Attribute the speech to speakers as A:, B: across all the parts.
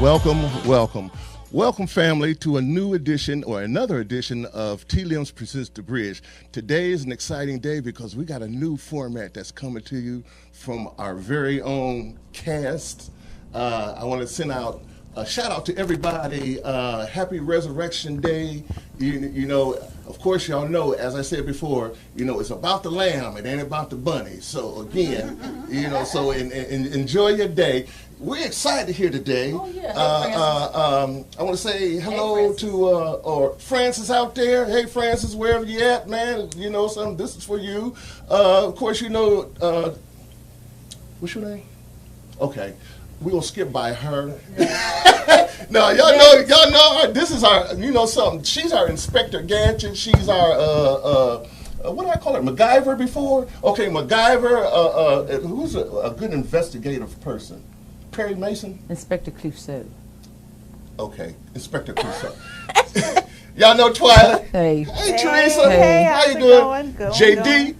A: Welcome, welcome. Welcome, family, to a new edition or another edition of T. Limbs Presents The Bridge. Today is an exciting day because we got a new format that's coming to you from our very own cast. I want to send out a shout out to everybody. Happy Resurrection Day. You know, of course, y'all know, as I said before, you know, it's about the lamb. It ain't about the bunny. So again, you know, so enjoy your day. We're excited here today.
B: Oh, yeah.
A: I want to say hello to Francis out there. Hey, Francis, wherever you at, man. You know, this is for you. Of course, you know, what's your name? Okay. We're going to skip by her. No, y'all know her. This is our, you know, something. She's our Inspector Gadget. She's our, what did I call her? MacGyver before? Okay, MacGyver. Who's a good investigative person? Perry Mason?
B: Inspector Clouseau.
A: Okay, Inspector Clouseau. Y'all know Twilight?
B: Hey.
A: Hey, Teresa.
C: Hey,
A: how
C: how's
A: you
C: it
A: doing?
C: going?
A: JD,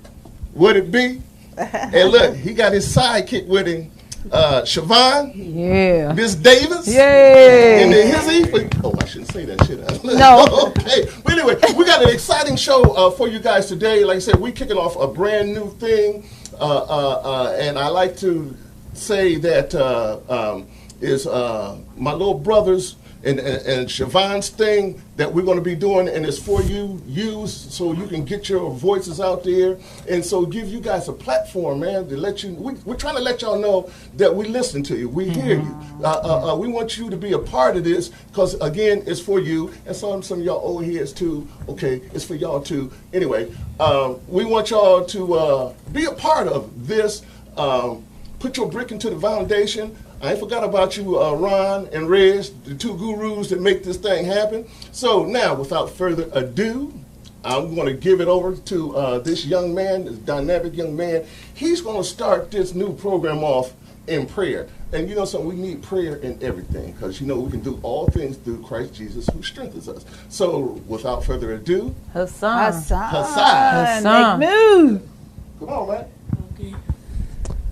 A: would it be? And look, he got his sidekick with him. Siobhan,
B: Yeah.
A: Miss Davis,
B: Yay.
A: and then I shouldn't say that shit.
B: No.
A: Okay, but anyway, we got an exciting show for you guys today. Like I said, we're kicking off a brand new thing, and I like to say that is my little brothers and Siobhan's thing that we're going to be doing, and it's for you, so you can get your voices out there, and so give you guys a platform, man, to let you. We're trying to let y'all know that we listen to you, we hear you. We want you to be a part of this because again, it's for you, and some of y'all old heads too. Okay, it's for y'all too. Anyway, we want y'all to be a part of this. Put your brick into the foundation. I ain't forgot about you, Ron and Reg, the two gurus that make this thing happen. So now, without further ado, I'm going to give it over to this young man, this dynamic young man. He's going to start this new program off in prayer. And you know something, we need prayer in everything because, you know, we can do all things through Christ Jesus who strengthens us. So without further ado,
B: Hassan.
C: Hassan. Make move.
A: Come on, man.
D: Okay.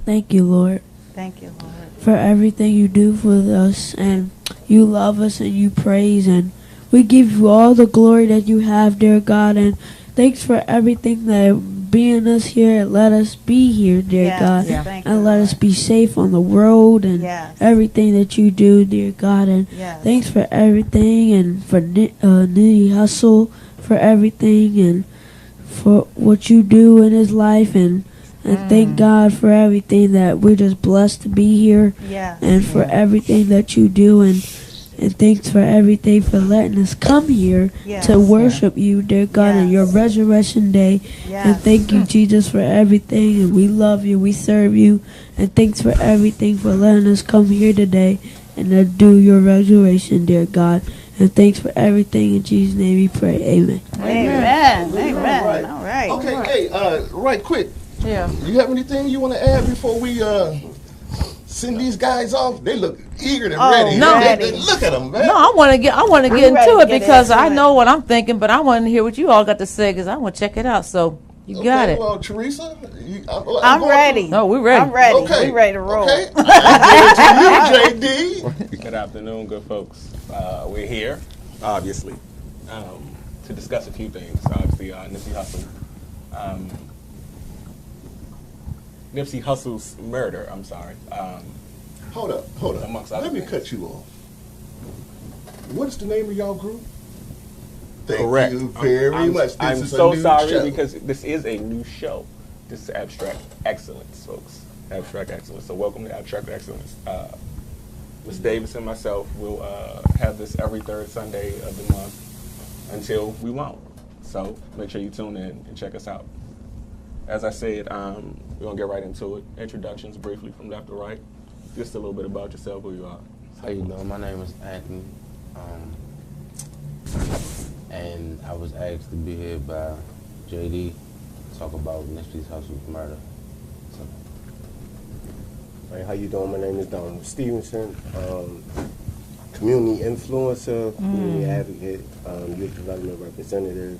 D: Thank you, Lord.
C: Thank you, Lord.
D: For everything you do for us, and you love us and you praise, and we give you all the glory that you have, dear God, and thanks for everything that being us here and let us be here, dear God, and let us be safe on the road and everything that you do, dear God, and thanks for everything, and for Nitty Hustle, for everything, and for what you do in his life, and thank God for everything that we're just blessed to be here. And for everything that you do. And thanks for everything for letting us come here to worship you, dear God, on your resurrection day. And thank you, Jesus, for everything. And we love you. We serve you. And thanks for everything for letting us come here today and to do your resurrection, dear God. And thanks for everything. In Jesus' name we pray. Amen.
C: Amen. All right.
A: Okay, hey, right quick.
B: Yeah.
A: You have anything you want to add before we send these guys off? They look eager and ready.
B: No.
A: They look at them, man.
B: No, I want to get into it because I know what I'm thinking, but I want to hear what you all got to say because I want to check it out. So you got it.
A: Well, Teresa,
C: I'm ready.
B: No, we're ready.
C: I'm ready.
A: Okay.
C: We're ready to roll.
A: Okay. I give it to you, JD.
E: Good afternoon, good folks. We're here, obviously, to discuss a few things. Obviously, Nipsey Hussle. Nipsey Hussle's murder, I'm sorry.
A: Hold up. Let me cut you off. What is the name of y'all group? Thank you very much.
E: I'm so sorry because this is a new show. This is Abstract Excellence, folks. Abstract Excellence. So welcome to Abstract Excellence. Ms. Davis and myself will have this every third Sunday of the month until we won't. So make sure you tune in and check us out. As I said, we're going to get right into it. Introductions briefly from left to right. Just a little bit about yourself, who you are.
F: How you doing? My name is Anthony. And I was asked to be here by JD to talk about Nipsey Hussle's murder. So.
G: Hey, how you doing? My name is Donald Stevenson. Community influencer, community advocate, youth development representative.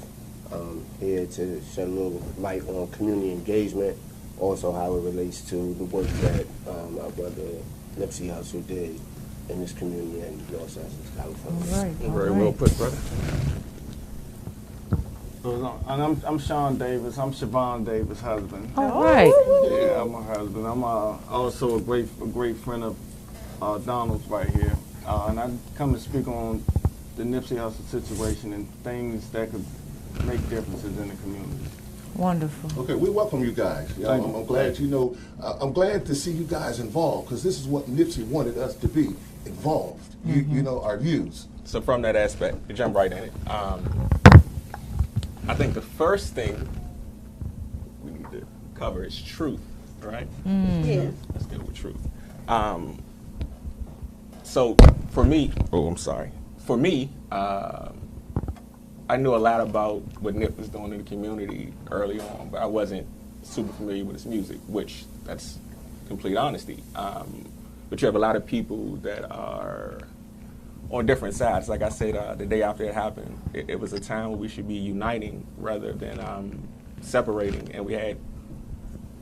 G: Here to shed a little light on community engagement, also how it relates to the work that my brother Nipsey Hussle did. in this community in Los Angeles, California.
B: All right.
E: Very well put, brother.
H: And I'm Sean Davis. I'm Siobhan Davis' husband.
B: All right.
H: Yeah, I'm her husband. I'm also a great friend of Donald's right here. And I come to speak on the Nipsey Hussle situation and things that could make differences in the community.
B: Wonderful.
A: Okay, we welcome you guys. I'm glad I'm glad to see you guys involved, because this is what Nipsey wanted us to be, involved. You know, our views.
E: So from that aspect, to jump right in it, I think the first thing we need to cover is truth, right?
C: Yeah.
E: Let's deal with truth. So for me, I knew a lot about what Nip was doing in the community early on, but I wasn't super familiar with his music, which that's complete honesty. But you have a lot of people that are on different sides. Like I said, the day after it happened, it was a time where we should be uniting rather than separating. And we had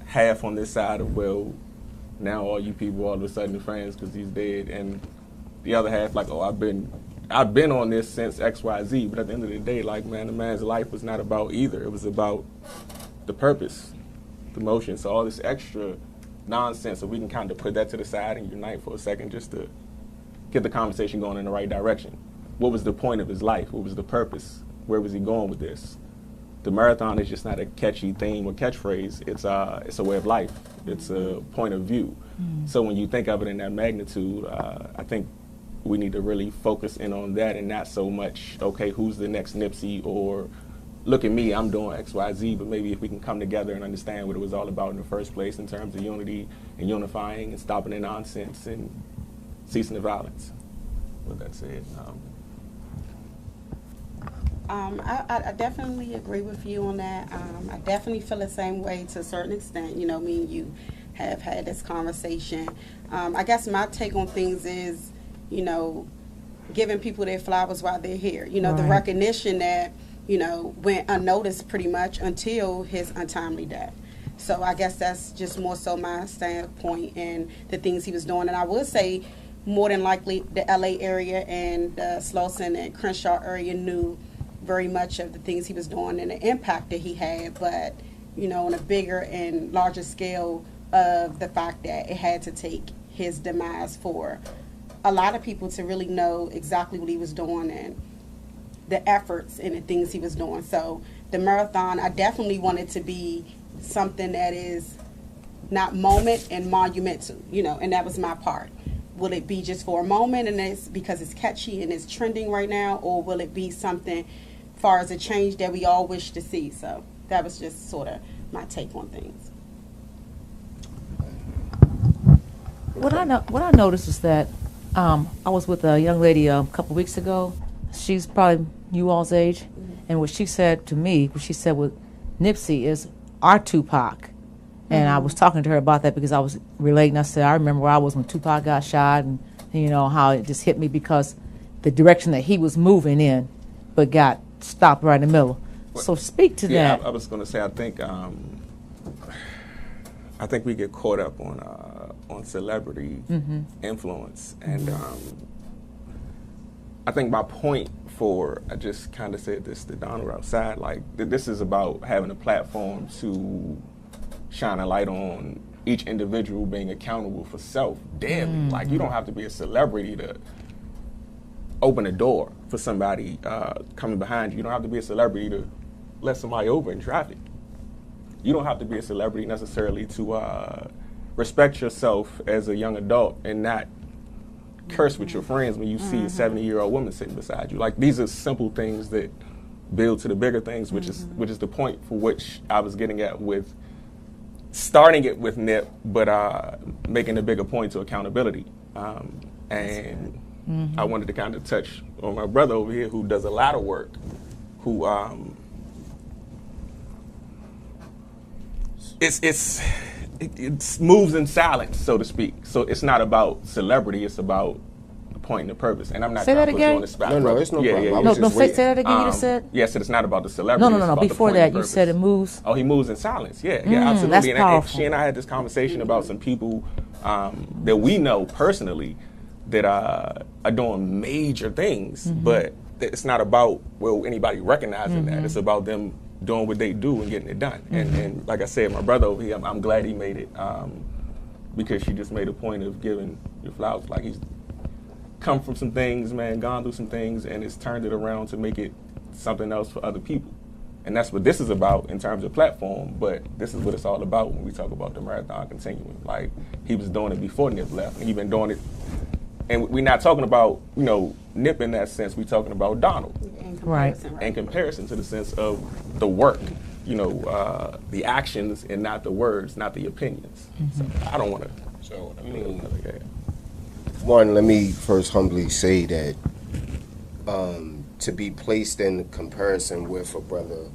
E: half on this side of, well, now all you people all of a sudden are friends because he's dead, and the other half like, oh, I've been on this since XYZ. But at the end of the day, like, man, the man's life was not about either. It was about the purpose, the motion. So all this extra nonsense, so we can kind of put that to the side and unite for a second just to get the conversation going in the right direction. What was the point of his life? What was the purpose? Where was he going with this? The marathon is just not a catchy theme or catchphrase. It's a way of life. It's a point of view. So when you think of it in that magnitude, I think we need to really focus in on that and not so much, okay, who's the next Nipsey, or look at me, I'm doing X, Y, Z, but maybe if we can come together and understand what it was all about in the first place in terms of unity and unifying and stopping the nonsense and ceasing the violence. With that said,
I: I definitely agree with you on that. I definitely feel the same way to a certain extent. You know, me and you have had this conversation. I guess my take on things is, you know, giving people their flowers while they're here. You know, the recognition that, you know, went unnoticed pretty much until his untimely death. So I guess that's just more so my standpoint and the things he was doing. And I would say more than likely the LA area and the Slauson and Crenshaw area knew very much of the things he was doing and the impact that he had, but, you know, on a bigger and larger scale of the fact that it had to take his demise for a lot of people to really know exactly what he was doing and the efforts and the things he was doing. So the marathon, I definitely wanted to be something that is not moment and monumental, you know, and that was my part. Will it be just for a moment and it's because it's catchy and it's trending right now, or will it be something far as a change that we all wish to see? So that was just sort of my take on things.
B: What I noticed is that I was with a young lady a couple weeks ago. She's probably you all's age, and what she said to me, what she said with Nipsey is our Tupac. And I was talking to her about that because I was relating. I said, I remember where I was when Tupac got shot, and you know how it just hit me because the direction that he was moving in, but got stopped right in the middle. So speak to that.
E: I was going to say, I think we get caught up on celebrity influence, and I think my point I just kind of said this to Donald outside, like this is about having a platform to shine a light on each individual being accountable for self daily. Like, you don't have to be a celebrity to open a door for somebody coming behind you. You don't have to be a celebrity to let somebody over in traffic. You don't have to be a celebrity necessarily to respect yourself as a young adult and not curse with your friends when you see a 70-year-old woman sitting beside you. Like, these are simple things that build to the bigger things, which is the point for which I was getting at with starting it with Nip, but making a bigger point to accountability. And I wanted to kind of touch on my brother over here who does a lot of work, who it moves in silence, so to speak. So it's not about celebrity, it's about the point and the purpose. And I'm not
B: say
E: trying
B: that
E: to put you
B: again?
E: on the spot.
G: No, it's no problem. I was
B: No,
G: just
B: say
G: waiting.
B: that again. You just said.
E: Yes, it's not about the celebrity.
B: No.
E: It's about the
B: Before
E: point
B: that,
E: and
B: you
E: purpose.
B: said it moves.
E: Oh, he moves in silence. Yeah,
B: that's
E: absolutely. And
B: powerful.
E: she and I had this conversation about some people that we know personally that are doing major things, but it's not about anybody recognizing that. It's about them doing what they do and getting it done. And like I said, my brother over here, I'm glad he made it, because she just made a point of giving your flowers. Like, he's come from some things, man, gone through some things, and it's turned it around to make it something else for other people. And that's what this is about in terms of platform, but this is what it's all about when we talk about the Marathon Continuum. Like, he was doing it before Nip left, and he's been doing it. And we're not talking about, Nip in that sense. We're talking about Donald.
B: Right.
E: In comparison to the sense of the work, the actions and not the words, not the opinions. So I don't want to.
G: So, one, let me first humbly say that to be placed in comparison with a brother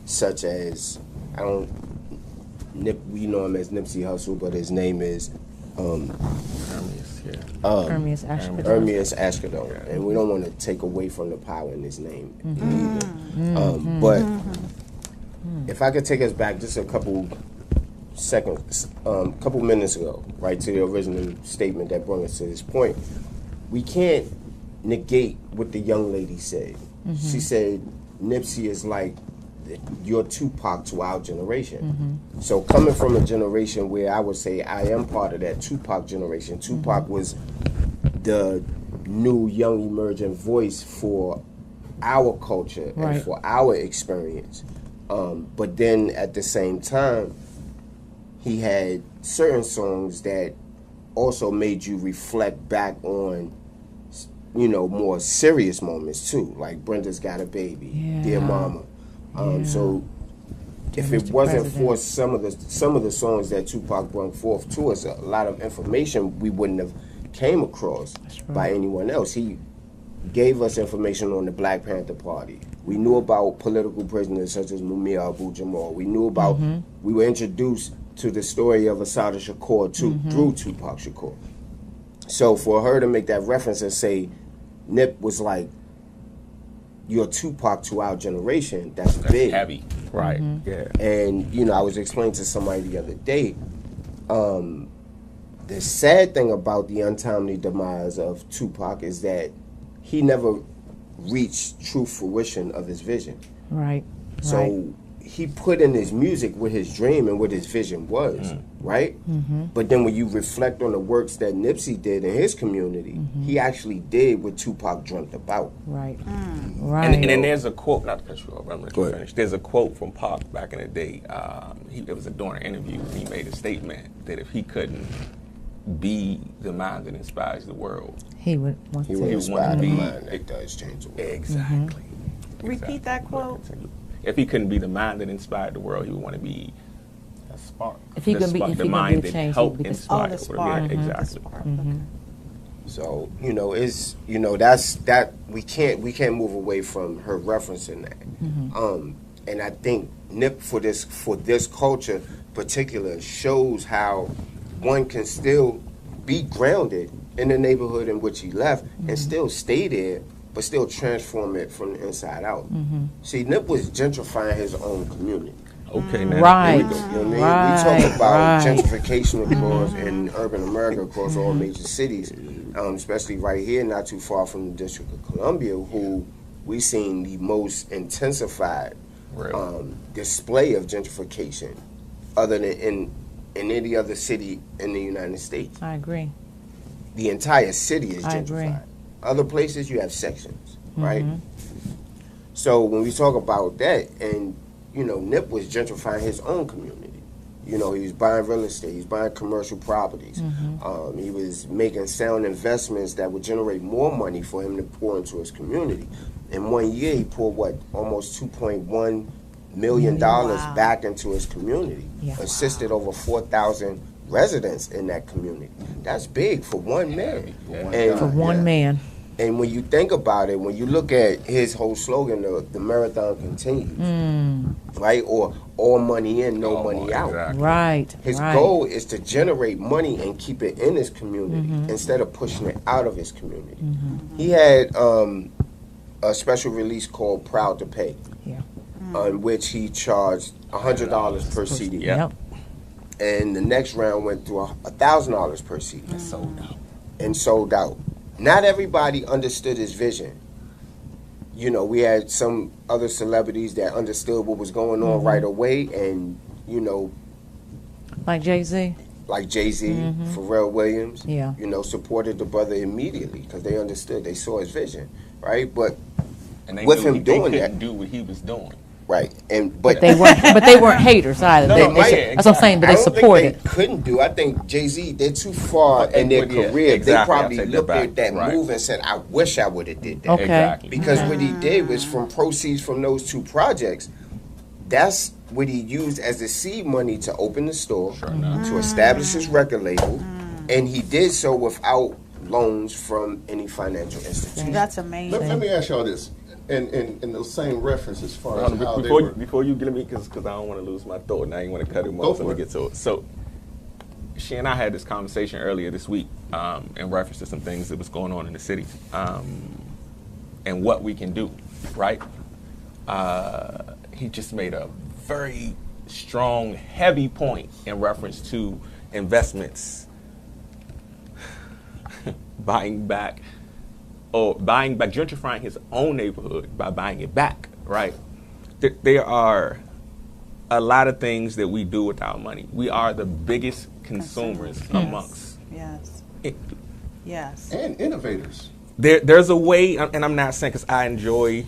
G: such as, we know him as Nipsey Hussle, but his name is
B: Ermias Ashkadon.
G: Ermias Ashkadon. And we don't want to take away from the power in his name either. But if I could take us back just a couple minutes ago, right, to the original statement that brought us to this point, we can't negate what the young lady said. She said Nipsey is like your Tupac to our generation. So coming from a generation where I would say I am part of that Tupac generation. Tupac was the new young emerging voice for our culture and for our experience. But then at the same time, he had certain songs that also made you reflect back on, more serious moments too, like Brenda's Got a Baby, Dear Mama. So if it wasn't for some of the songs that Tupac brought forth to us, a lot of information we wouldn't have came across by anyone else. He gave us information on the Black Panther Party. We knew about political prisoners such as Mumia Abu-Jamal. We knew about, we were introduced to the story of Assata Shakur through Tupac Shakur. So for her to make that reference and say Nip was like your Tupac to our generation, that's big.
E: Heavy. Right. Yeah.
G: And, I was explaining to somebody the other day, the sad thing about the untimely demise of Tupac is that he never reached true fruition of his vision.
B: Right.
G: So he put in his music what his dream and what his vision was, right? But then when you reflect on the works that Nipsey did in his community, he actually did what Tupac dreamt about.
B: Right.
E: And then there's a quote, not to cut you off, I'm going to finish. There's a quote from Pac back in the day. It was during an interview, and he made a statement that if he couldn't be the mind that inspires the world,
B: he would want to
G: inspire the mind that does change the world.
E: Exactly.
C: Repeat that quote.
E: If he couldn't be the mind that inspired the world, he would want to be
H: a spark.
B: If he could be
E: the mind that
B: change,
E: helped inspire
C: the
E: the
C: spark.
E: world. Exactly.
G: So it's that's that we can't move away from her referencing that. And I think Nip for this culture particular shows how one can still be grounded in the neighborhood in which he left and still stay there, but still transform it from the inside out. See, Nip was gentrifying his own community.
E: Okay, now
B: right.
G: You know what I mean? We talk about gentrification across in urban America across all major cities, especially right here, not too far from the District of Columbia, who we seen the most intensified display of gentrification, other than in any other city in the United States.
B: I agree.
G: The entire city is gentrified.
B: I agree.
G: Other places you have sections, right? So when we talk about that, and Nip was gentrifying his own community. He was buying real estate, he was buying commercial properties. He was making sound investments that would generate more money for him to pour into his community. In 1 year, he poured almost $2.1 million back into his community. Assisted over 4,000 residents in that community. That's big for one man.
B: For one man.
G: And when you think about it, when you look at his whole slogan, the marathon continues, right? Or all money in, no money out.
E: Exactly.
B: Right.
G: His goal is to generate money and keep it in his community instead of pushing it out of his community. He had a special release called Proud to Pay, on which he charged $100 per CD.
B: Yep.
G: And the next round went to $1,000 per CD.
E: Sold out.
G: And sold out. not everybody understood his vision. You know, we had some other celebrities that understood what was going on right away, and you know,
B: Like Jay-Z?
G: like Jay-Z, Pharrell Williams,
B: Yeah.
G: you know, supported the brother immediately because they understood, they saw his vision, right? But
E: And they
G: with
E: knew
G: him
E: they
G: doing
E: couldn't
G: that,
E: do what he was doing.
G: right? And but
B: They weren't haters either.
E: No,
B: They-
E: no,
B: they-
E: yeah,
B: that's what I'm saying, but
G: I
B: they
G: don't
B: supported.
G: think they couldn't do. I think Jay-Z, they're too far in their
E: Yeah,
G: career.
E: exactly.
G: They
E: I'll
G: probably
E: take that
G: looked
E: back.
G: at that
E: Right.
G: move and said, "I wish I would have did that."
B: Okay.
E: Exactly.
G: Because what he did was from proceeds from those two projects, that's what he used as the seed money to open the store, to establish his record label, and he did so without loans from any financial institution.
C: That's amazing.
A: Let me ask y'all this, and those same references as far as how they
E: Before,
A: were.
E: before you get me, because I don't want to lose my thought. Now you want to cut him
A: Go
E: off
A: for
E: when we
A: it.
E: get to it. So she and I had this conversation earlier this week in reference to some things that was going on in the city and what we can do, right? He just made a very strong, heavy point in reference to investments, buying back, gentrifying his own neighborhood by buying it back, right? There are a lot of things that we do with our money. We are the biggest consumers amongst.
C: Yes.
E: It,
C: Yes.
A: And innovators.
E: there's a way, and I'm not saying because I enjoy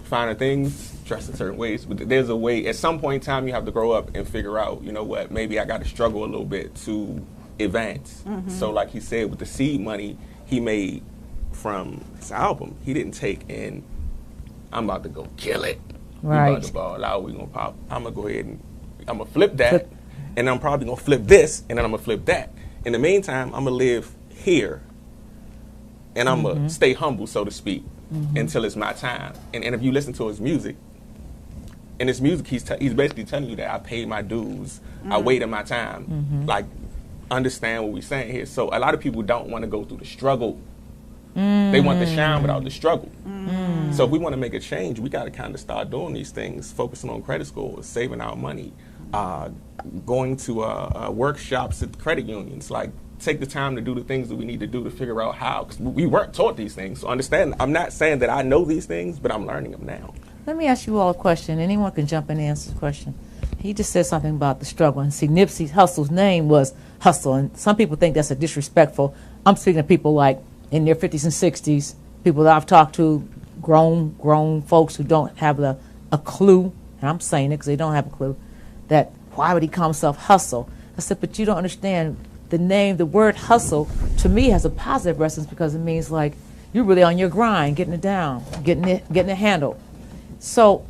E: finding things, dressed in certain ways, but there's a way. At some point in time, you have to grow up and figure out, you know what, maybe I got to struggle a little bit to advance. So like he said, with the seed money he made from his album, he didn't take in, I'm about to go kill it. We
B: Right.
E: about to ball out, we gonna pop. I'm gonna go ahead and I'm gonna flip that,
B: Flip.
E: and I'm probably gonna flip this, and then I'm gonna flip that. In the meantime, I'm gonna live here, and I'm gonna stay humble, so to speak, until it's my time. And if you listen to his music, in his music, he's basically telling you that I paid my dues, I waited my time. Like, understand what we're saying here. So a lot of people don't want to go through the struggle. They want the shine without the struggle. So if we want to make a change, we got to kind of start doing these things, focusing on credit scores, saving our money, going to workshops at credit unions. Like, take the time to do the things that we need to do to figure out how. Because we weren't taught these things. So understand, I'm not saying that I know these things, but I'm learning them now.
B: Let me ask you all a question. Anyone can jump in and answer the question. He just said something about the struggle. And see, Nipsey Hussle's name was Hustle. And some people think that's a disrespectful. I'm speaking of people like in their 50s and 60s, people that I've talked to, grown folks who don't have a clue. And I'm saying it because they don't have a clue. That why would he call himself Hustle? I said, but you don't understand the name, the word hustle, to me has a positive resonance because it means like you're really on your grind, getting it down, getting it handled. So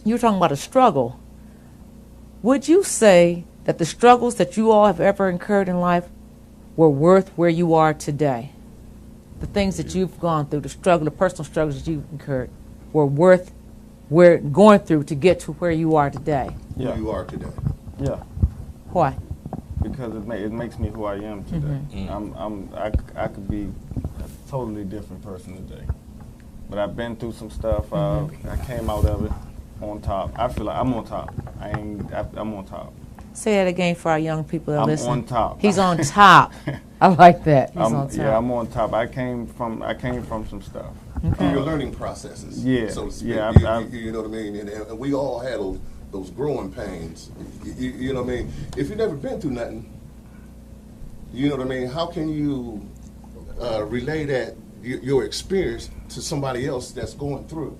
B: you were talking about a struggle. Would you say that the struggles that you all have ever incurred in life were worth where you are today? The things that you've gone through, the struggle, the personal struggles that you've incurred, were worth where going through to get to where you are today?
A: Who you are today.
H: Yeah.
B: Why?
H: Because it makes me who I am today. I could be a totally different person today, but I've been through some stuff. I came out of it on top. I feel like I'm on top. I'm on top.
B: Say that again for our young people that
H: I'm
B: listen.
H: on top.
B: He's on top. I like that. He's on top.
H: Yeah, I'm on top. I came from some stuff.
A: Through your learning processes.
H: Yeah,
A: So to speak.
H: yeah,
A: You know what I mean? And we all had those growing pains. You know what I mean? If you've never been through nothing, you know what I mean? How can you relay that your experience to somebody else that's going through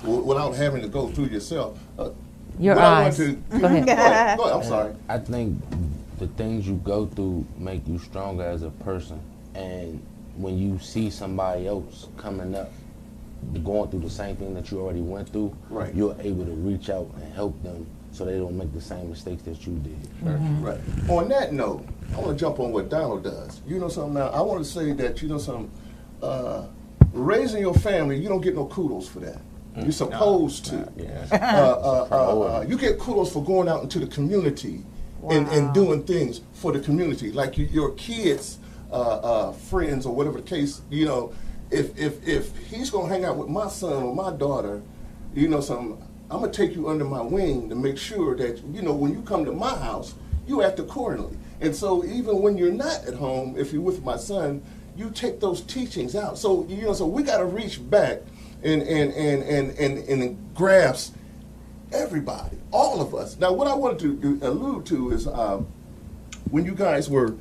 A: without having to go through yourself?
B: Your
A: what I want
B: eyes.
A: to-
B: Go ahead.
A: Go ahead. I'm sorry.
F: I think the things you go through make you stronger as a person. And when you see somebody else coming up, going through the same thing that you already went through,
A: Right.
F: you're able to reach out and help them so they don't make the same mistakes that you did.
A: Right. On that note, I want to jump on what Donald does. You know something now? I want to say that, you know something, raising your family, you don't get no kudos for that. You're supposed to. You get kudos for going out into the community and doing things for the community. Like your kids, friends, or whatever the case, you know, if he's going to hang out with my son or my daughter, you know something, I'm going to take you under my wing to make sure that, you know, when you come to my house, you act accordingly. And so even when you're not at home, if you're with my son, you take those teachings out. So so we got to reach back and grasp everybody, all of us. Now, what I wanted to allude to is when you guys were.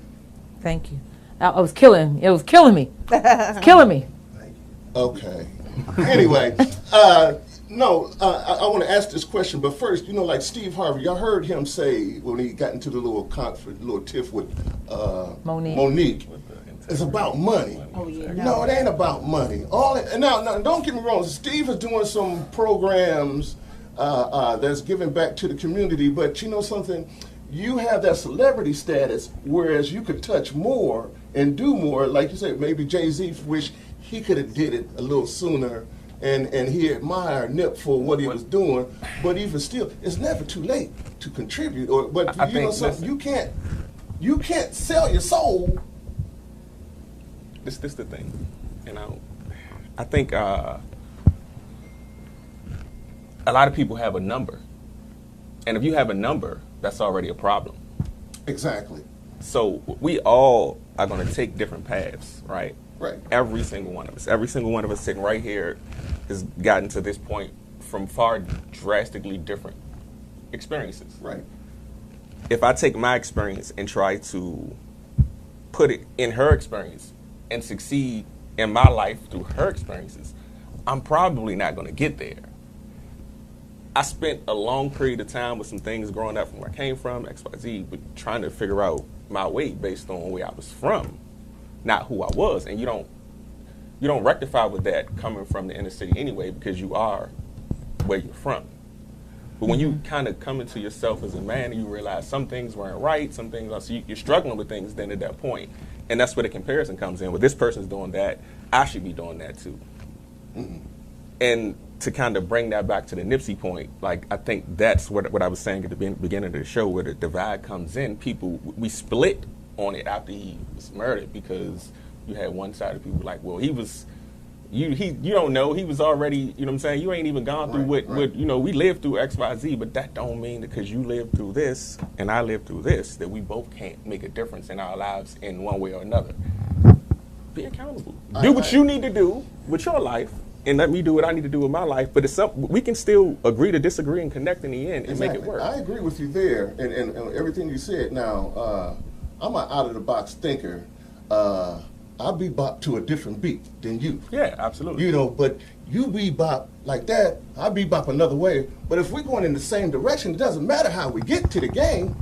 B: Thank you. I was killing. It was killing me. It's killing me.
A: Okay. Anyway, no, I want to ask this question, but first, like Steve Harvey, y'all heard him say when he got into the little conference, little tiff with Monique. It's about money.
C: Oh, yeah.
A: No, it ain't about money. Now, don't get me wrong. Steve is doing some programs that's giving back to the community, but you know something? You have that celebrity status, whereas you could touch more and do more. Like you said, maybe Jay-Z wish he could have did it a little sooner, and he admired Nip for what he was doing. But even still, it's never too late to contribute. But
E: I
A: you know
E: think,
A: something? You can't sell your soul.
E: This the thing, I think a lot of people have a number, and if you have a number, that's already a problem.
A: Exactly.
E: So we all are going to take different paths, right?
A: Right.
E: Every single one of us sitting right here has gotten to this point from far drastically different experiences.
A: Right.
E: If I take my experience and try to put it in her experience and succeed in my life through her experiences, I'm probably not going to get there. I spent a long period of time with some things growing up from where I came from, XYZ, but trying to figure out my way based on where I was from, not who I was. And you don't rectify with that coming from the inner city anyway, because you are where you're from. But when you kind of come into yourself as a man and you realize some things weren't right, some things, so you're struggling with things then at that point. And that's where the comparison comes in. Well, this person's doing that, I should be doing that too. Mm-hmm. And to kind of bring that back to the Nipsey point, like I think that's what I was saying at the beginning of the show, where the divide comes in. We split on it after he was murdered, because you had one side of people like, well, you don't know, he was already, you know what I'm saying, you ain't even gone through what we lived through XYZ, but that don't mean that because you lived through this and I lived through this, that we both can't make a difference in our lives in one way or another. Be accountable. Do what you need to do with your life, and let me do what I need to do with my life. But we can still agree to disagree and connect in the end and make it work.
A: I agree with you there and everything you said. Now, I'm an out-of-the-box thinker. I bebop to a different beat than you.
E: Yeah, absolutely.
A: But you bebop like that, I bebop another way. But if we're going in the same direction, it doesn't matter how we get to the game.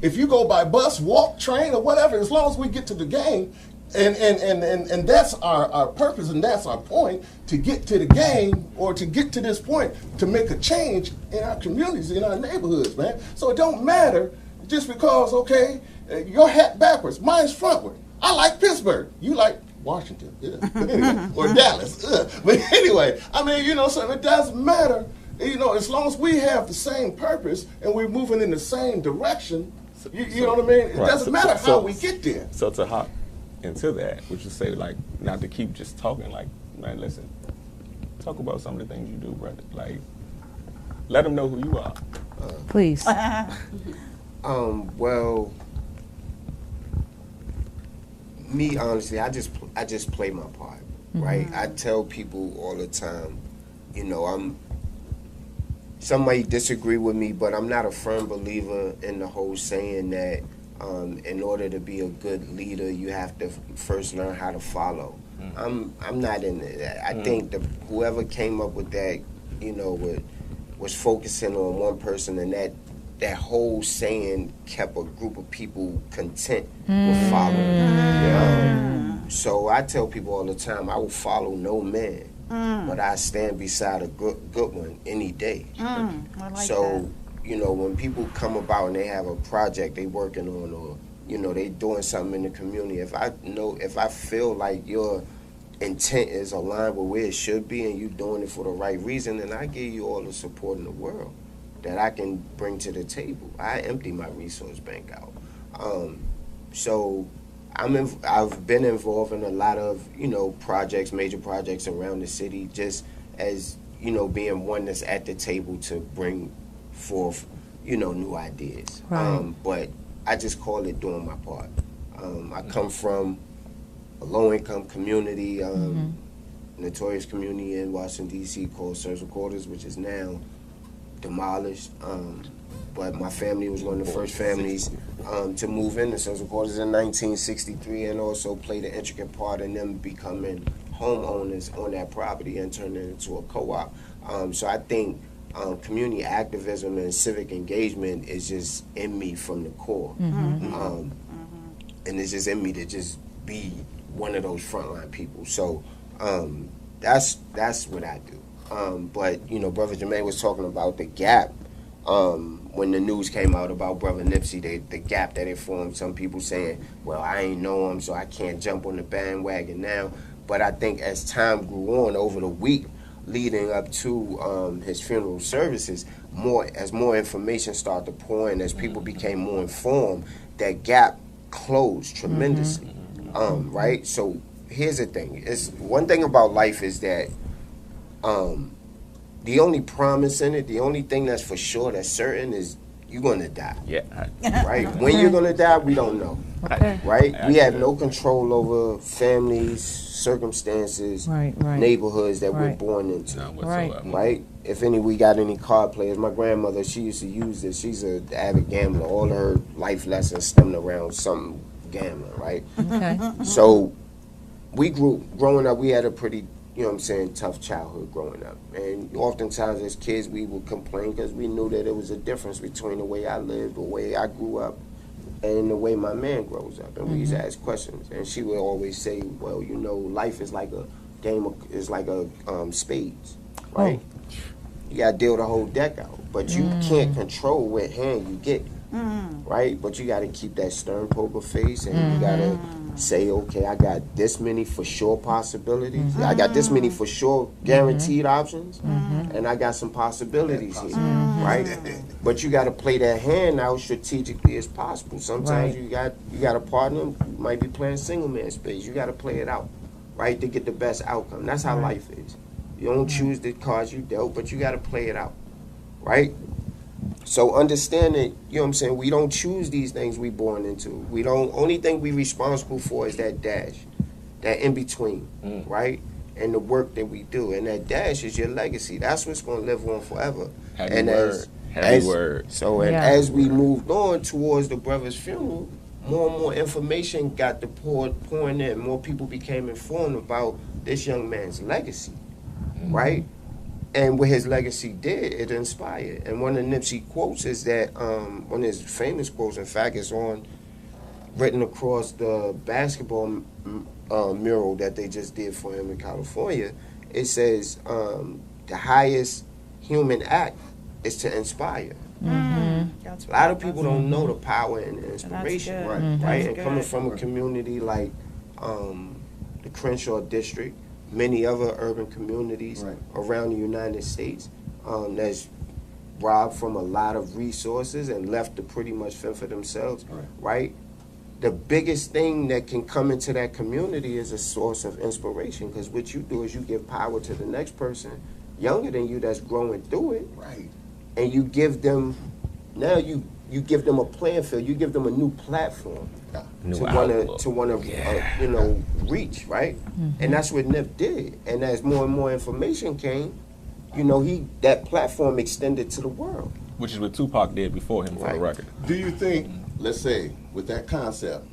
A: If you go by bus, walk, train, or whatever, as long as we get to the game, and that's our purpose, and that's our point, to get to the game, or to get to this point, to make a change in our communities, in our neighborhoods, man. So it don't matter just because, okay, your hat backwards, mine's frontward. I like Pittsburgh. You like Washington, anyway, or Dallas. But anyway, I mean, so it doesn't matter. As long as we have the same purpose and we're moving in the same direction, you know what I mean? It doesn't matter how we get there.
E: So to hop into that, which is say, like, not to keep just talking, like, man, listen, talk about some of the things you do, brother. Like, let them know who you are.
B: Please.
G: Well, me, honestly, I just play my part, right? I tell people all the time, some might disagree with me, but I'm not a firm believer in the whole saying that in order to be a good leader, you have to first learn how to follow. I'm not into that. I think whoever came up with that, was focusing on one person, and that whole saying kept a group of people content with following. So I tell people all the time, I will follow no man, but I stand beside a good one any day.
C: I like
G: so, when people come about and they have a project they working on, or, they doing something in the community, if I feel like your intent is aligned with where it should be and you doing it for the right reason, then I give you all the support in the world that I can bring to the table. I empty my resource bank out. So I've been involved in a lot of, projects, major projects around the city, just as, being one that's at the table to bring forth, new ideas.
B: Right.
G: But I just call it doing my part. I come from a low-income community, notorious community in Washington, D.C. called Central Quarters, which is now demolished. But my family was one of the first families to move into Central Quarters in 1963, and also played an intricate part in them becoming homeowners on that property and turning it into a co-op. So I think community activism and civic engagement is just in me from the core. And it's just in me to just be one of those frontline people. So that's what I do. But, you know, Brother Jermaine was talking about the gap. When the news came out about Brother Nipsey, the gap that it formed, some people saying, well, I ain't know him, so I can't jump on the bandwagon now. But I think as time grew on over the week leading up to his funeral services, as more information started to pour in, as people became more informed, that gap closed tremendously. Right? So here's the thing. One thing about life is that the only promise in it, the only thing that's for sure, that's certain, is you're going to die.
E: Yeah.
G: Right? When you're going to die, we don't know.
B: Okay.
G: Right? We have no control over families, circumstances, neighborhoods that we're born into.
E: None whatsoever.
G: Right? If we got any card players, my grandmother, she used to use this. She's an avid gambler. All of her life lessons stemmed around some gambling, right?
B: Okay.
G: So growing up, we had a pretty, you know what I'm saying, tough childhood growing up. And oftentimes as kids, we would complain because we knew that there was a difference between the way I lived, the way I grew up, and the way my man grows up. And we used to ask questions. And she would always say, well, you know, life is like a game of, is like a spades, right?
B: Oh.
G: You got to deal the whole deck out. But you can't control what hand you get, right? But you got to keep that stern poker face, and you got to say, okay, I got this many for sure possibilities. I got this many for sure guaranteed options, and I got some possibilities here, right? But you got to play that hand out strategically as possible. Sometimes you got a partner, you might be playing single man space. You got to play it out, right, to get the best outcome. That's how life is. You don't choose the cards you dealt, but you got to play it out, right? So understand that, you know what I'm saying, we don't choose these things we born into. Only thing we responsible for is that dash, that in between, right? And the work that we do. And that dash is your legacy. That's what's going to live on forever.
E: Heavy word.
G: So as we moved on towards the brother's funeral, more and more information got to pouring in. More people became informed about this young man's legacy, right? And what his legacy did, it inspired. And one of Nipsey quotes is that, one of his famous quotes, in fact, is written across the basketball mural that they just did for him in California. It says, the highest human act is to inspire. A lot of people don't know the power and the inspiration, right? And coming from a community like the Crenshaw District, many other urban communities around the United States that's robbed from a lot of resources and left to pretty much fend for themselves, right? The biggest thing that can come into that community is a source of inspiration, because what you do is you give power to the next person younger than you that's growing through it, and you give them, now you give them a playing field, you give them a new platform to want to you know, reach, right? And that's what Nip did. And as more and more information came, you know, that platform extended to the world.
E: Which is what Tupac did before him, for the record.
A: Do you think, let's say, with that concept,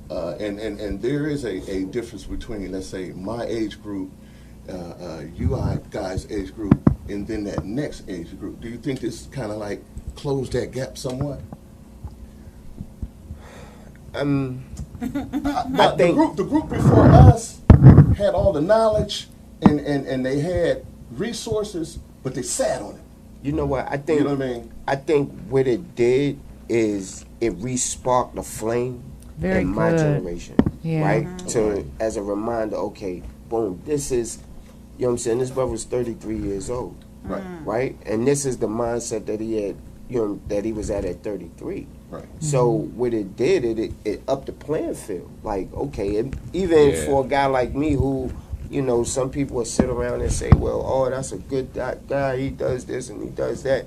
A: and there is a difference between, let's say, my age group, you guys' age group, and then that next age group. Do you think this kind of like closed that gap somewhat?
G: I think
A: the group before us had all the knowledge and they had resources, but they sat on it.
G: You know what? I think,
A: you know what I mean?
G: I think what it did is it re-sparked the flame in my generation, right? As a reminder, okay, boom, this is, you know what I'm saying, this brother was 33 years old, right? And this is the mindset that he had, you know, that he was at 33.
A: Right.
G: So what it did, it upped the playing field. Like, okay, even for a guy like me who, you know, some people will sit around and say, well, oh, that's a good guy, he does this and he does that.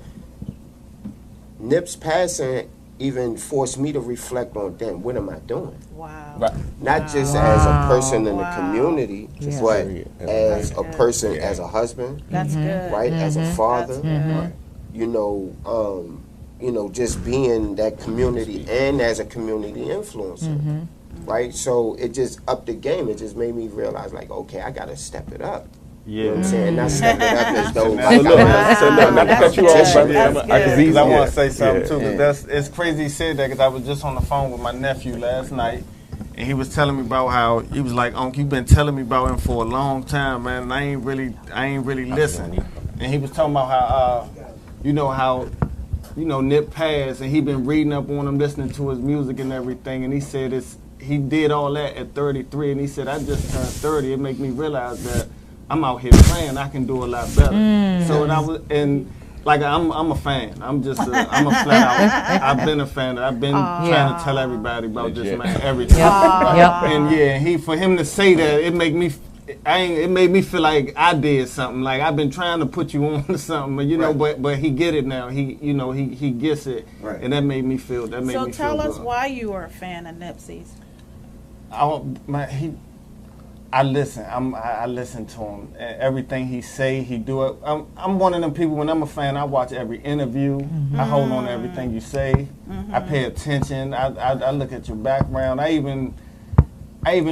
G: Nip's passing even forced me to reflect on, damn, what am I doing?
C: Wow.
E: Right.
G: Not just as a person in the
C: Wow.
G: community,
B: Yeah.
G: but as a
C: good.
G: person,
E: Yeah.
G: as a husband,
C: That's good.
G: right? As a father,
C: That's
G: you know, just being that community and as a community influencer, right? So it just upped the game. It just made me realize, like, okay, I got to step it up. You know what I'm saying? Not step it up as though,
H: So
G: like,
E: So look,
G: I
E: so look, not to cut you off, brother.
C: That's
E: I can
C: good.
E: see.
H: Because I want
E: yeah,
H: to say something
E: yeah.
H: too. Because it's crazy you said that. Because I was just on the phone with my nephew last night, and he was telling me about how he was like, "Unc, you've been telling me about him for a long time, man. And I ain't really listened." And he was talking about how, Nip passed, and he been reading up on him, listening to his music and everything. And he said he did all that at 33, and he said, I just turned 30. It make me realize that I'm out here playing. I can do a lot better. So I'm a fan. I'm a flat out. I've been a fan. I've been trying to tell everybody about this
E: Legit.
H: man everything.
B: Yep.
H: And for him to say that, it made me feel like I did something. Like I've been trying to put you on to something, but he get it now. He gets it,
G: Right.
H: and that made me feel. That made
C: So
H: me
C: tell
H: feel
C: us
H: good.
C: why you are a fan of Nipsey's.
H: I listen. I listen to him. Everything he say, he do it. I'm one of them people. When I'm a fan, I watch every interview. I hold on to everything you say. I pay attention. I look at your background. I even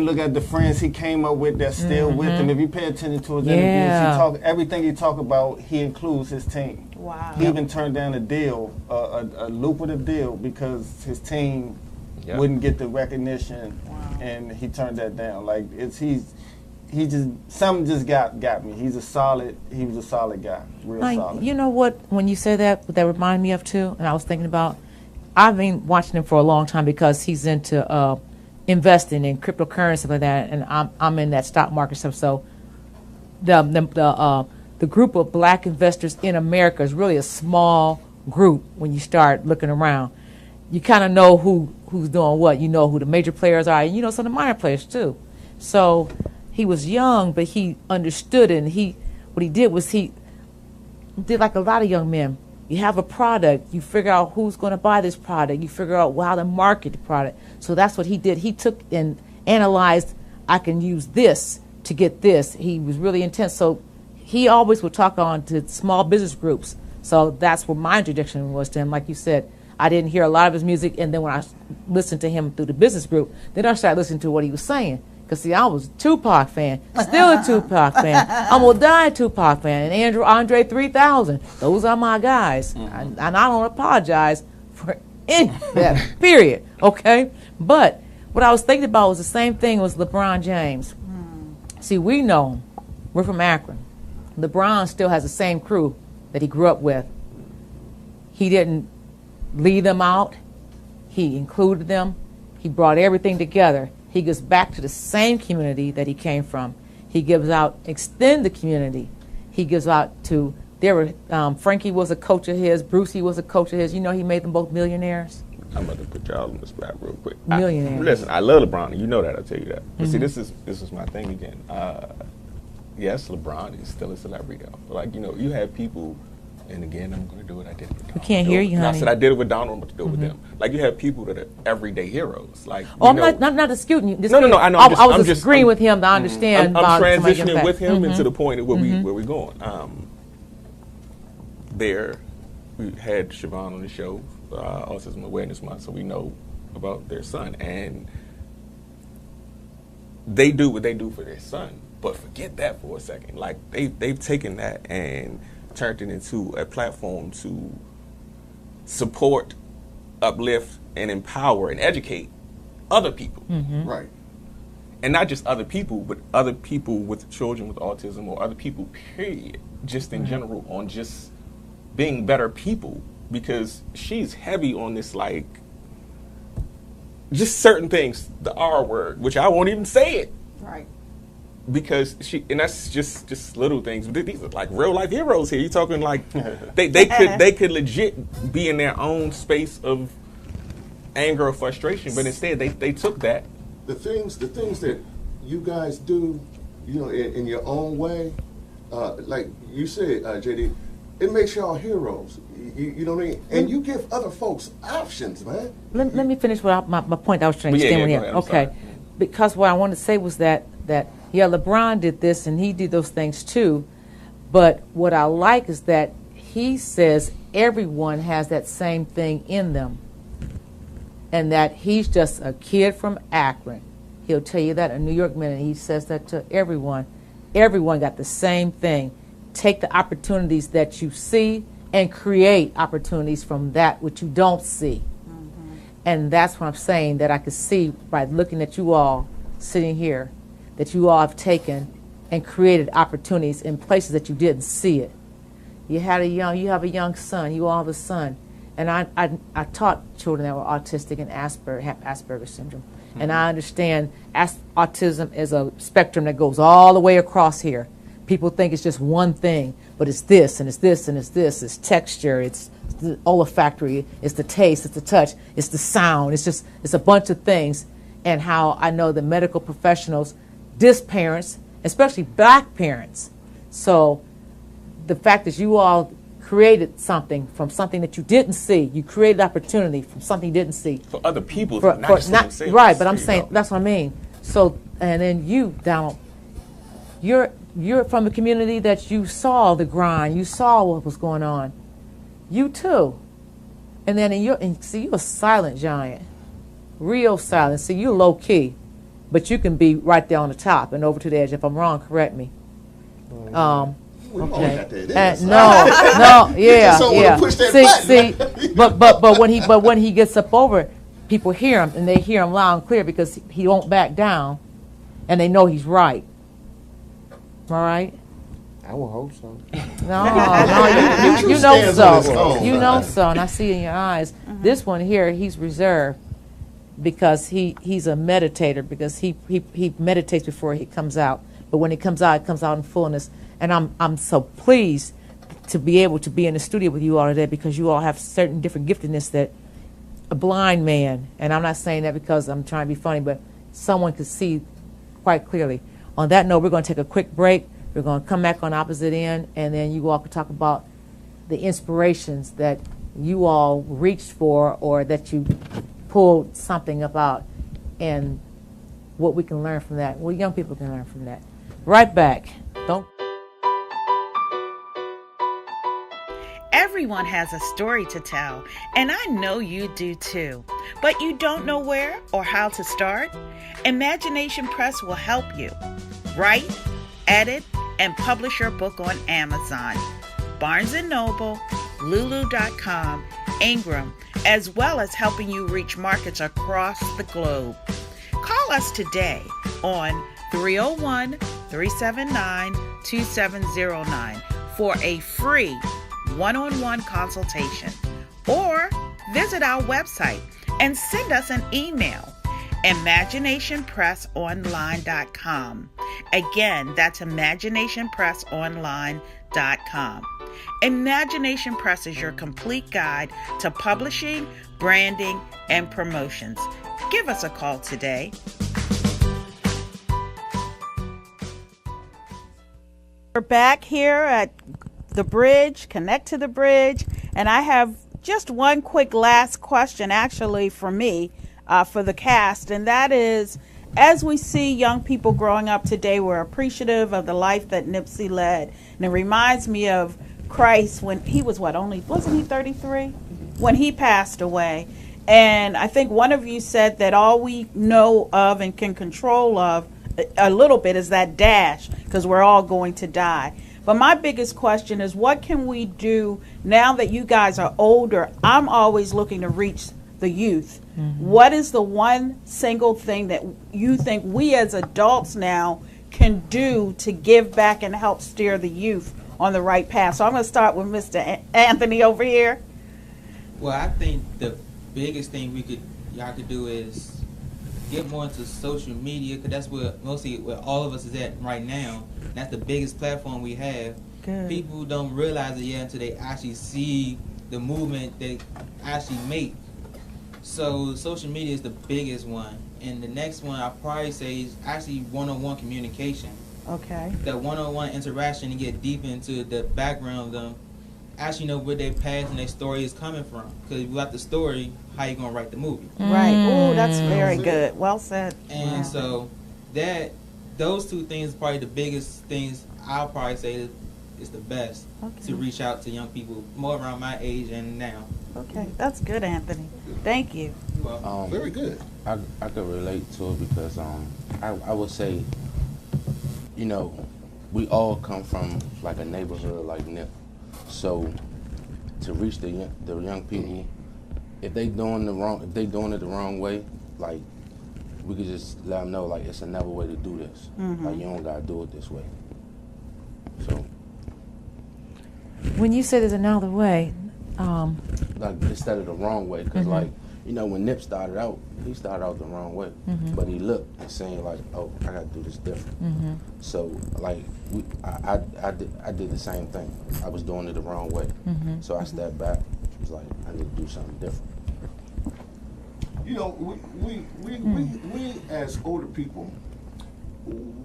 H: look at the friends he came up with that's still with him. If you pay attention to his interviews, everything he talk about, he includes his team.
C: Wow.
H: He even turned down a deal, a lucrative deal, because his team
E: Yep.
H: wouldn't get the recognition, and he turned that down. Like something just got me. He was a solid guy, real solid.
B: You know what? When you say that reminded me of too, and I was thinking about, I've been watching him for a long time because he's into investing in cryptocurrency like that, and I'm in that stock market stuff. So the group of black investors in America is really a small group when you start looking around. You kind of know who's doing what. You know who the major players are, and you know some of the minor players too. So he was young, but he understood it, and what he did was he did like a lot of young men. You have a product, you figure out who's going to buy this product, you figure out how to market the product. So that's what he did. He took and analyzed, I can use this to get this. He was really intense. So he always would talk on to small business groups. So that's what my introduction was to him. Like you said, I didn't hear a lot of his music, and then when I listened to him through the business group, then I started listening to what he was saying. Because, see, I was a Tupac fan, still a Tupac fan. I'm going to die a Tupac fan. And Andre 3000, those are my guys. And I don't apologize for any of that, period, okay? But what I was thinking about was the same thing was LeBron James. See, we know him. We're from Akron. LeBron still has the same crew that he grew up with. He didn't leave them out. He included them. He brought everything together. He goes back to the same community that he came from. He gives out, extend the community. He gives out to, Frankie was a coach of his, Brucey was a coach of his. You know he made them both millionaires.
E: I'm about to put y'all on the spot real quick.
B: Millionaires.
E: Listen, I love LeBron, and you know that, I'll tell you that. But see, this is my thing again. Yes, LeBron is still a celebrity, though. Like, you have people, and again, I'm going to do what I did with Donald.
B: We can't hear you,
E: And I
B: honey.
E: said I did it with Donald, I'm going to do it with them. Like, you have people that are everyday heroes. Like,
B: I'm not disputing you.
E: No, I know.
B: I was just agreeing with him to understand.
E: I'm
B: about somebody getting
E: transitioning
B: back.
E: with him into the point of where we're going. We had Siobhan on the show, Autism Awareness Month, so we know about their son, and they do what they do for their son. But forget that for a second. Like they've taken that and turned it into a platform to support, uplift, and empower and educate other people.
A: Right.
E: And not just other people, but other people with children with autism, or other people, period, just in general, on just being better people. Because she's heavy on this, like, just certain things, the R word, which I won't even say it.
I: Right.
E: Because and that's just little things. But these are like real life heroes here. You're talking like they could legit be in their own space of anger or frustration, but instead they took that.
A: The things that you guys do, in your own way, like you said, JD, it makes y'all heroes. You know what I mean? And you give other folks options, man.
B: Let me finish what my point I was trying to
E: Yeah,
B: explain
E: yeah,
B: here.
E: go ahead, I'm
B: Okay. Because what I wanted to say was that yeah, LeBron did this and he did those things too. But what I like is that he says everyone has that same thing in them. And that he's just a kid from Akron. He'll tell you that in New York Minute. He says that to everyone. Everyone got the same thing. Take the opportunities that you see and create opportunities from that which you don't see. Mm-hmm. And that's what I'm saying, that I could see by looking at you all sitting here, that you all have taken and created opportunities in places that you didn't see it. You have a young son, you all have a son. And I taught children that were autistic and have Asperger's syndrome. Mm-hmm. And I understand autism is a spectrum that goes all the way across here. People think it's just one thing, but it's this, and it's this, and it's this. It's texture, it's the olfactory, it's the taste, it's the touch, it's the sound. It's a bunch of things. And how I know the medical professionals diss parents, especially black parents. So the fact that you all created something from something that you didn't see, you created opportunity from something you didn't see.
E: For other people, not just for themselves.
B: Right, but I'm saying, that's what I mean. So, and then you, Donald, you're from a community that you saw the grind, you saw what was going on. You too. And then you're a silent giant. Real silent. See, you're low key, but you can be right there on the top and over to the edge. If I'm wrong, correct me. Okay. Yeah.
A: Push that
B: button. but when he gets up over it, people hear him and they hear him loud and clear because he won't back down, and they know he's right. All right.
F: I will hope so.
B: No, you know so. You know so, and I see in your eyes. Mm-hmm. This one here, he's reserved because he's a meditator, because he meditates before he comes out. But when he comes out, it comes out in fullness. And I'm so pleased to be able to be in the studio with you all today, because you all have certain different giftedness that a blind man, and I'm not saying that because I'm trying to be funny, but someone could see quite clearly. On that note, we're going to take a quick break. We're going to come back on opposite end, and then you all can talk about the inspirations that you all reached for, or that you pulled something about, and what we can learn from that, what young people can learn from that. Right back. Don't.
C: Everyone has a story to tell, and I know you do too. But you don't know where or how to start? Imagination Press will help you. Write, edit, and publish your book on Amazon, Barnes & Noble, Lulu.com, Ingram, as well as helping you reach markets across the globe. Call us today on 301-379-2709 for a free one-on-one consultation, or visit our website and send us an email, imaginationpressonline.com. Again, that's imaginationpressonline.com. Imagination Press is your complete guide to publishing, branding, and promotions. Give us a call today. We're back here at the bridge, Connect to the Bridge, and I have just one quick last question, actually, for me, for the cast, and that is, as we see young people growing up today, we're appreciative of the life that Nipsey led, and it reminds me of Christ when he was wasn't he 33? When he passed away. And I think one of you said that all we know of and can control of a little bit is that dash, because we're all going to die. But my biggest question is, what can we do now that you guys are older? I'm always looking to reach the youth. Mm-hmm. What is the one single thing that you think we as adults now can do to give back and help steer the youth on the right path? So I'm going to start with Mr. Anthony over here.
J: Well, I think the biggest thing y'all could do is get more into social media, because that's where all of us is at right now. That's the biggest platform we have. Good. People don't realize it yet until they actually see the movement they actually make. So social media is the biggest one. And the next one I'll probably say is actually one-on-one communication.
C: Okay.
J: That one-on-one interaction and get deep into the background of them, actually know where their past and their story is coming from. Because without the story, how you gonna write the movie?
C: Right. Oh, that's very good. Well said.
J: And so those two things are probably the biggest things. I'll probably say is the best to reach out to young people more around my age and now.
C: Okay, that's good, Anthony. Thank you.
A: Very good.
F: I could relate to it because I would say, you know, we all come from like a neighborhood like Nip. So to reach the young people, if they doing it the wrong way, like we could just let them know like it's another way to do this. Like you don't gotta do it this way. So
B: When you say there's another way,
F: like instead of the wrong way, because like, you know, when Nip started out, he started out the wrong way, but he looked and saying like, oh, I gotta do this different. So like I did the same thing. I was doing it the wrong way, so I stepped back. It was like I need to do something different.
A: You know, we as older people,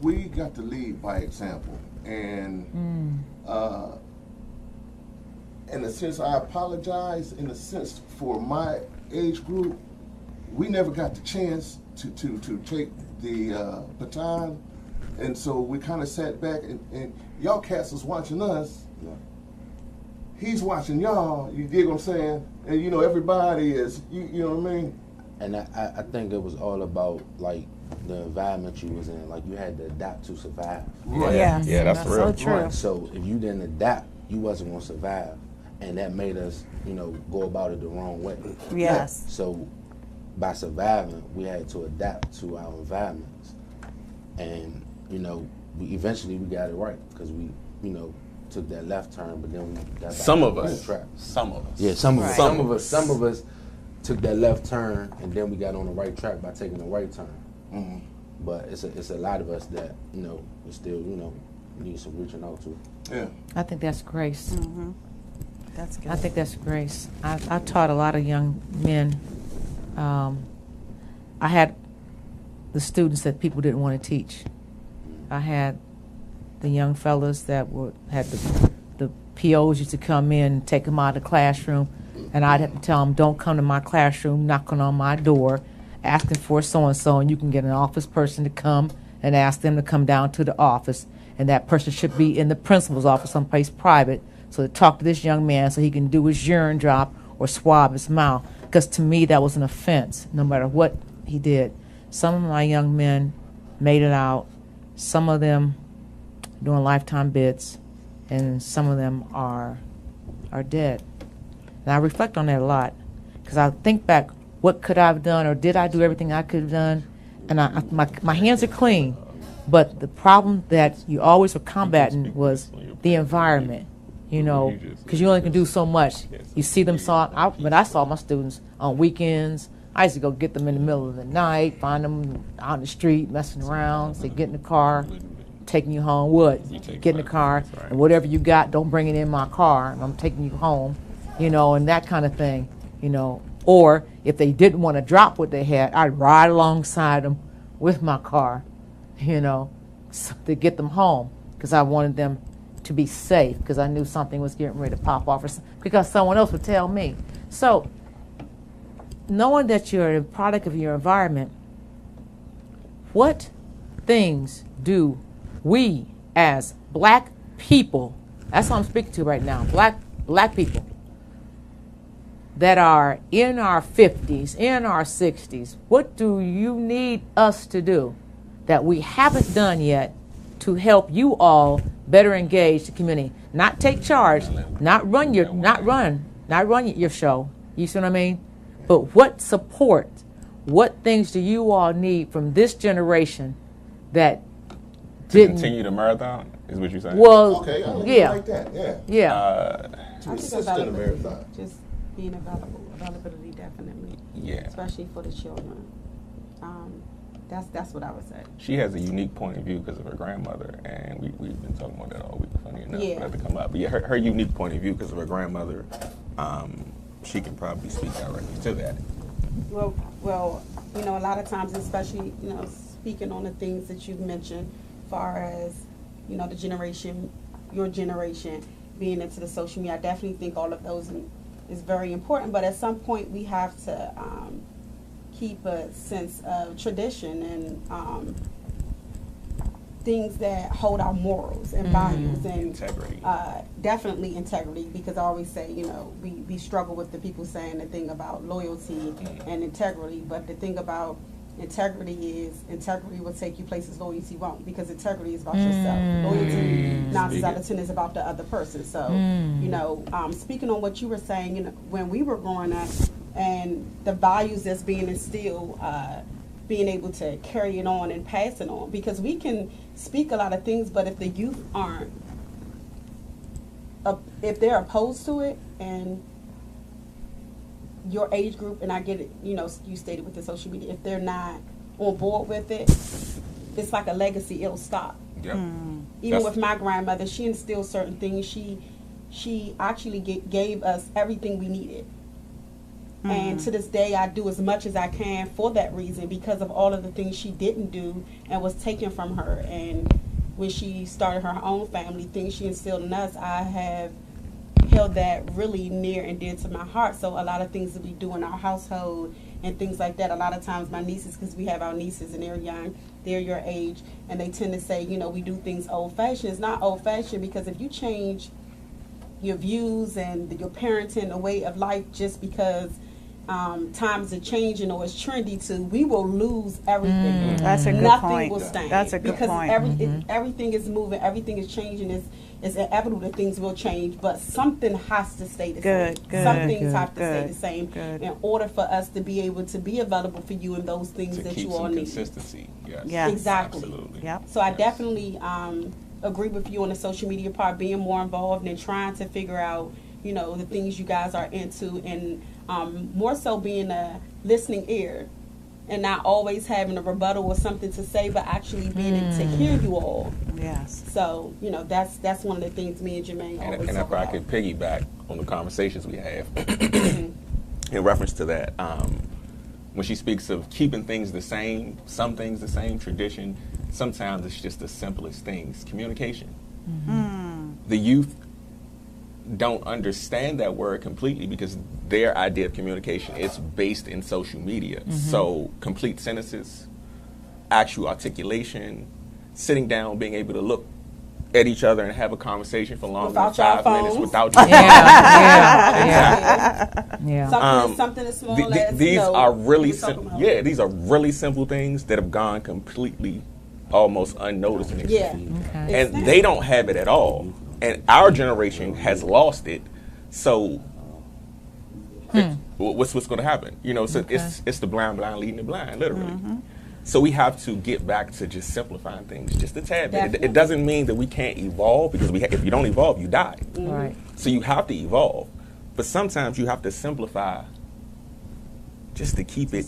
A: we got to lead by example, and in a sense, I apologize. In a sense, for my age group, we never got the chance to take the baton, and so we kind of sat back, and y'all cats was watching us.
F: Yeah.
A: He's watching y'all. You dig what I'm saying? And you know, everybody is. You know what I mean?
F: And I think it was all about like the environment you was in. Like you had to adapt to survive.
C: Yeah,
E: that's real.
C: So true.
F: Right. So if you didn't adapt, you wasn't gonna survive, and that made us, you know, go about it the wrong way.
C: Yes.
F: So by surviving, we had to adapt to our environments, and you know, we got it right because we, you know, took that left turn, but then we got
E: Some of
F: back on
E: us.
F: the track.
E: Some of us.
F: Yeah, some of us
E: Right.
F: took that left turn, and then we got on the right track by taking the right turn. But it's a lot of us that, you know, we still, you know, need some reaching out to.
A: Yeah.
B: I think that's grace.
C: That's good.
B: I think that's grace. I taught a lot of young men. I had the students that people didn't want to teach. I had the young fellas that had the POs used to come in and take them out of the classroom, and I'd have to tell them, don't come to my classroom knocking on my door asking for so-and-so, and you can get an office person to come and ask them to come down to the office, and that person should be in the principal's office someplace private, so to talk to this young man so he can do his urine drop or swab his mouth, because to me that was an offense no matter what he did. Some of my young men made it out, some of them doing lifetime bids, and some of them are dead. And I reflect on that a lot, because I think back, what could I have done, or did I do everything I could have done? And my hands are clean, but the problem that you always were combating was the environment, you know, because you only can do so much. You see them when I saw my students on weekends, I used to go get them in the middle of the night, find them out in the street, messing around, say, get in the car, taking you home. What? Get in the car, and whatever you got, don't bring it in my car, and I'm taking you home, you know, and that kind of thing, you know. Or if they didn't want to drop what they had, I'd ride alongside them with my car, you know, to get them home, because I wanted them to be safe, because I knew something was getting ready to pop off, because someone else would tell me. So knowing that you're a product of your environment, what things do we as black people, that's what I'm speaking to right now, black people that are in our 50s, in our 60s, what do you need us to do that we haven't done yet to help you all better engage the community? Not take charge, not run your show. You see what I mean? But what support, what things do you all need from this generation that didn't
E: continue the marathon? Is what you're saying?
B: Well,
A: Okay, I
B: yeah,
A: like that. Yeah.
B: yeah.
A: To assist in the marathon.
I: Just being availability definitely.
E: Yeah.
I: Especially for the children. That's what I would say.
E: She has a unique point of view because of her grandmother, and we've been talking about that all week. Funny enough,
I: Yeah.
E: for that to come up. But yeah, her unique point of view because of her grandmother, she can probably speak directly to that.
I: Well, you know, a lot of times, especially, you know, speaking on the things that you've mentioned, far as, you know, your generation, being into the social media. I definitely think all of those is very important, but at some point we have to keep a sense of tradition and things that hold our morals and values and
E: integrity.
I: Definitely integrity, because I always say, you know, we struggle with the people saying the thing about loyalty and integrity, but the thing about integrity will take you places loyalty won't, because integrity is about yourself. Loyalty 9 times out of 10 is about the other person. So, you know, speaking on what you were saying, you know, when we were growing up and the values that's being instilled, being able to carry it on and pass it on, because we can speak a lot of things, but if the youth aren't, if they're opposed to it, and your age group, and I get it, you know, you stated with the social media, if they're not on board with it, it's like a legacy, it'll stop.
E: Yep.
I: Even with my grandmother, she instilled certain things. She actually gave us everything we needed. And to this day, I do as much as I can for that reason, because of all of the things she didn't do and was taken from her. And when she started her own family, things she instilled in us, I have held that really near and dear to my heart. So a lot of things that we do in our household and things like that, a lot of times my nieces, because we have our nieces and they're young, they're your age, and they tend to say, you know, we do things old-fashioned. It's not old-fashioned, because if you change your views and your parenting, the way of life, just because times are changing or it's trendy too, we will lose everything.
C: That's a good
I: Nothing
C: point.
I: will stand.
C: That's a good
I: because
C: point.
I: Everything is moving, everything is changing. It's inevitable that things will change, but something has to stay the same. Some things have to stay the same in order for us to be able to be available for you and those things that you all need.
E: Consistency.
I: Yes. Exactly.
E: Absolutely.
C: Yep.
I: So I definitely agree with you on the social media part, being more involved and trying to figure out, you know, the things you guys are into, and more so being a listening ear and not always having a rebuttal or something to say, but actually being able to hear you all.
C: Yes.
I: So, you know, that's one of the things me and Jermaine always
E: and
I: talk
E: if I
I: about.
E: could piggyback on the conversations we have in reference to that, when she speaks of keeping things the same, some things the same, tradition, sometimes it's just the simplest things. Communication. The youth don't understand that word completely, because their idea of communication is based in social media. So complete sentences, actual articulation, sitting down, being able to look at each other and have a conversation for longer than 5 minutes without your
I: Something as small as,
E: these
I: you know,
E: are really
I: these
E: are really simple things that have gone completely almost unnoticed and they don't have it at all, and our generation has lost it. So what's going to happen, you know? So it's the blind leading the blind, literally. So we have to get back to just simplifying things just a tad bit. It doesn't mean that we can't evolve, because if you don't evolve, you die.
B: Right.
E: So you have to evolve, but sometimes you have to simplify just to keep it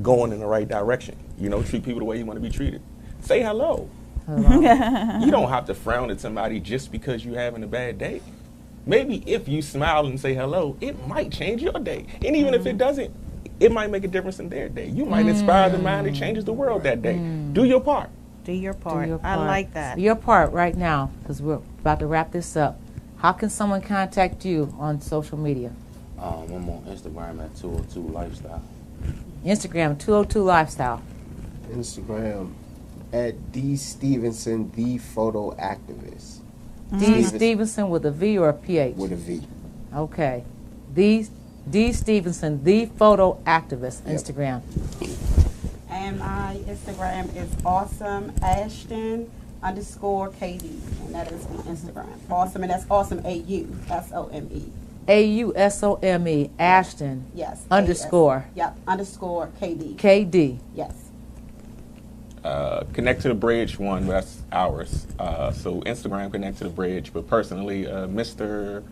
E: going in the right direction. You know, treat people the way you want to be treated. Say hello. You don't have to frown at somebody just because you're having a bad day. Maybe if you smile and say hello, it might change your day. And even if it doesn't, it might make a difference in their day. You might inspire the mind that changes the world that day. Do your part.
C: Do your part. I like that.
B: Your part right now, because we're about to wrap this up. How can someone contact you on social media?
F: I'm on Instagram at 202 Lifestyle.
B: Instagram, 202 Lifestyle.
G: Instagram at D Stevenson, the photo activist.
B: D Stevenson with a V or a PH?
G: With a V.
B: Okay. D Stevenson, the photo activist. Instagram.
I: And my Instagram is awesome_Ashton_KD, and that is my Instagram. Awesome, and that's awesome AUSOME.
B: AUSOME, Ashton.
I: Yes.
B: Underscore.
I: Yep. _KD.
B: KD.
I: Yes.
E: Connect to the Bridge one, that's ours. So Instagram, Connect to the Bridge, but personally, Mr.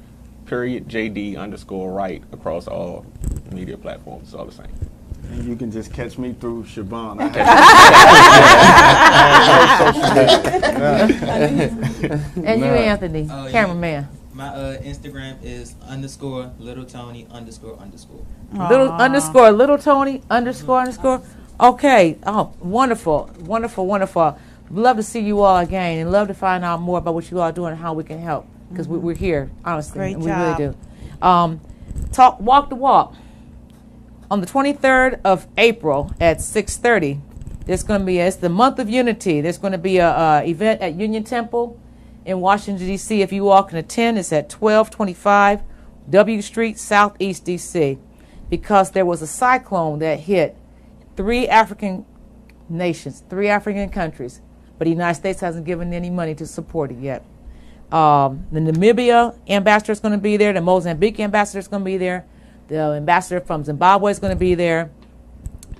E: JD_Wright across all media platforms. It's all the same.
H: And you can just catch me through Siobhan.
B: And you, Anthony, cameraman.
J: My Instagram is _Little Tony __.
B: Little Tony __. Okay. Oh, wonderful, wonderful, wonderful. Love to see you all again, and love to find out more about what you all are doing and how we can help. because we're here, honestly.
C: Great
B: and
C: job.
B: We really do. Walk the walk. On the 23rd of April at 6:30, there's going to be, it's the month of unity. There's going to be a event at Union Temple in Washington, D.C. If you all can attend, it's at 1225 W Street, Southeast D.C. Because there was a cyclone that hit 3 African nations, 3 African countries, but the United States hasn't given any money to support it yet. The Namibia ambassador is going to be there. The Mozambique ambassador is going to be there. The ambassador from Zimbabwe is going to be there.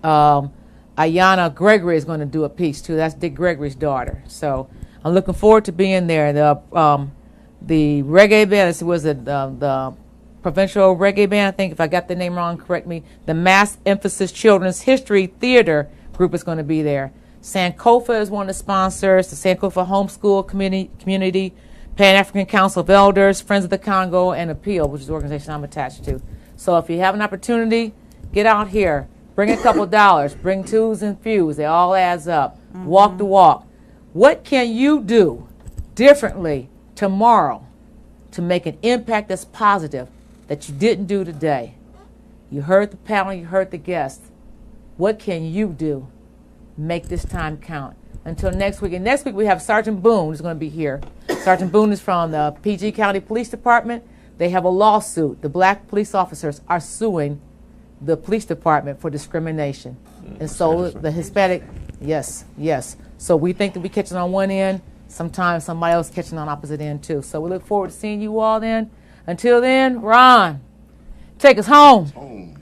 B: Ayana Gregory is going to do a piece too. That's Dick Gregory's daughter. So I'm looking forward to being there. The reggae band, this was the provincial reggae band, I think, if I got the name wrong, correct me. The Mass Emphasis Children's History Theater group is going to be there. Sankofa is one of the sponsors, the Sankofa Homeschool Community, Pan-African Council of Elders, Friends of the Congo, and Appeal, which is the organization I'm attached to. So if you have an opportunity, get out here. Bring a couple dollars. Bring twos and fews. They all adds up. Walk the walk. What can you do differently tomorrow to make an impact that's positive that you didn't do today? You heard the panel. You heard the guests. What can you do? Make this time count. Until next week. And next week we have Sergeant Boone who's going to be here. Sergeant Boone is from the PG County Police Department. They have a lawsuit. The black police officers are suing the police department for discrimination. And so the Hispanic, yes. So we think that we catching on one end. Sometimes somebody else catching on opposite end too. So we look forward to seeing you all then. Until then, Ron, take us home.